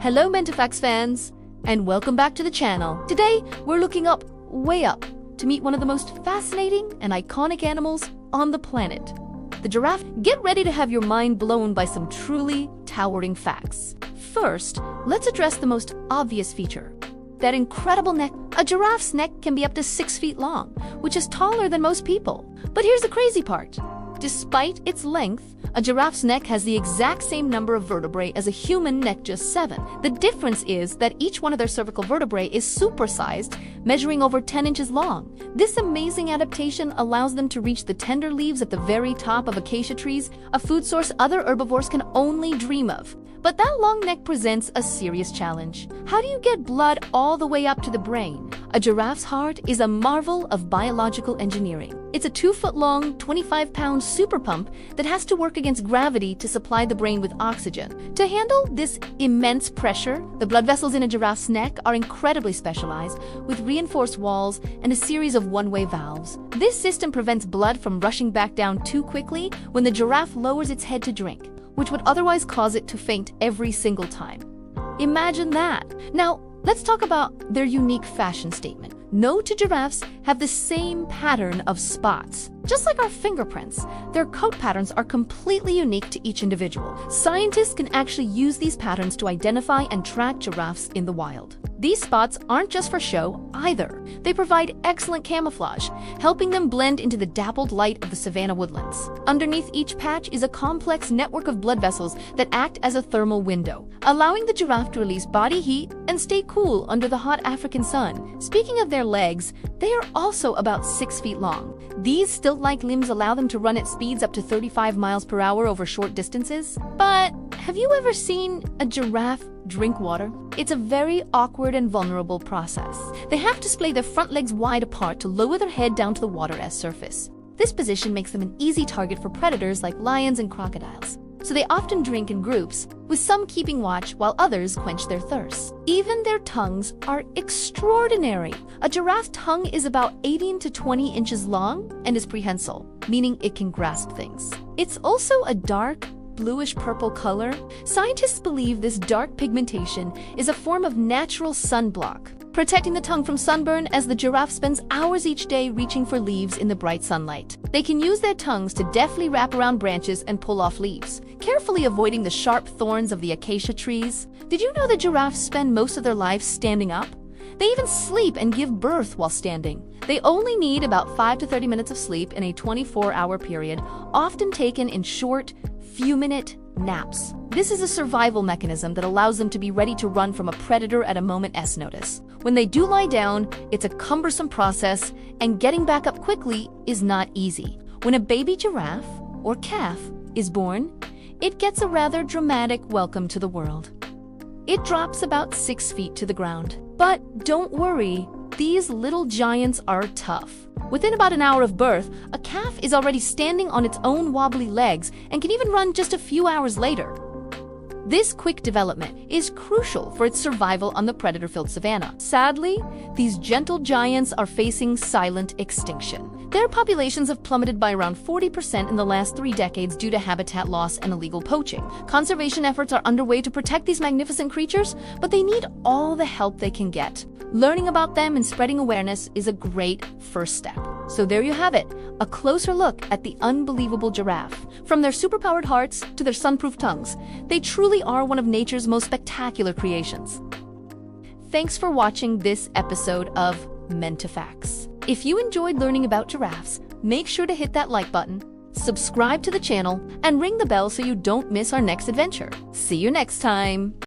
Hello Mentefacts fans, and welcome back to the channel. Today, we're looking up, way up, to meet one of the most fascinating and iconic animals on the planet, the giraffe. Get ready to have your mind blown by some truly towering facts. First, let's address the most obvious feature, that incredible neck. A giraffe's neck can be up to 6 feet long, which is taller than most people. But here's the crazy part. Despite its length, a giraffe's neck has the exact same number of vertebrae as a human neck, just 7. The difference is that each one of their cervical vertebrae is supersized, measuring over 10 inches long. This amazing adaptation allows them to reach the tender leaves at the very top of acacia trees, a food source other herbivores can only dream of. But that long neck presents a serious challenge. How do you get blood all the way up to the brain? A giraffe's heart is a marvel of biological engineering. It's a 2-foot-long, 25-pound super pump that has to work against gravity to supply the brain with oxygen. To handle this immense pressure, the blood vessels in a giraffe's neck are incredibly specialized, with reinforced walls and a series of one-way valves. This system prevents blood from rushing back down too quickly when the giraffe lowers its head to drink, which would otherwise cause it to faint every single time. Imagine that! Now, let's talk about their unique fashion statement. No two giraffes have the same pattern of spots. Just like our fingerprints, their coat patterns are completely unique to each individual. Scientists can actually use these patterns to identify and track giraffes in the wild. These spots aren't just for show either. They provide excellent camouflage, helping them blend into the dappled light of the savanna woodlands. Underneath each patch is a complex network of blood vessels that act as a thermal window, allowing the giraffe to release body heat and stay cool under the hot African sun. Speaking of their legs, they are also about 6 feet long. These stilt-like limbs allow them to run at speeds up to 35 miles per hour over short distances. But have you ever seen a giraffe drink water? It's a very awkward and vulnerable process. They have to splay their front legs wide apart to lower their head down to the water at surface. This position makes them an easy target for predators like lions and crocodiles. So they often drink in groups, with some keeping watch while others quench their thirst. Even their tongues are extraordinary. A giraffe's tongue is about 18 to 20 inches long and is prehensile, meaning it can grasp things. It's also a dark, bluish-purple color. Scientists believe this dark pigmentation is a form of natural sunblock, protecting the tongue from sunburn as the giraffe spends hours each day reaching for leaves in the bright sunlight. They can use their tongues to deftly wrap around branches and pull off leaves, carefully avoiding the sharp thorns of the acacia trees. Did you know that giraffes spend most of their lives standing up? They even sleep and give birth while standing. They only need about 5 to 30 minutes of sleep in a 24-hour period, often taken in short, few-minute naps. This is a survival mechanism that allows them to be ready to run from a predator at a moment's notice. When they do lie down, it's a cumbersome process, and getting back up quickly is not easy. When a baby giraffe, or calf, is born, it gets a rather dramatic welcome to the world. It drops about 6 feet to the ground. But don't worry, these little giants are tough. Within about an hour of birth, a calf is already standing on its own wobbly legs and can even run just a few hours later. This quick development is crucial for its survival on the predator-filled savanna. Sadly, these gentle giants are facing silent extinction. Their populations have plummeted by around 40% in the last 3 decades due to habitat loss and illegal poaching. Conservation efforts are underway to protect these magnificent creatures, but they need all the help they can get. Learning about them and spreading awareness is a great first step. So there you have it, a closer look at the unbelievable giraffe. From their superpowered hearts to their sunproof tongues, they truly are one of nature's most spectacular creations. Thanks for watching this episode of Mentefacts. If you enjoyed learning about giraffes, make sure to hit that like button, subscribe to the channel, and ring the bell so you don't miss our next adventure. See you next time!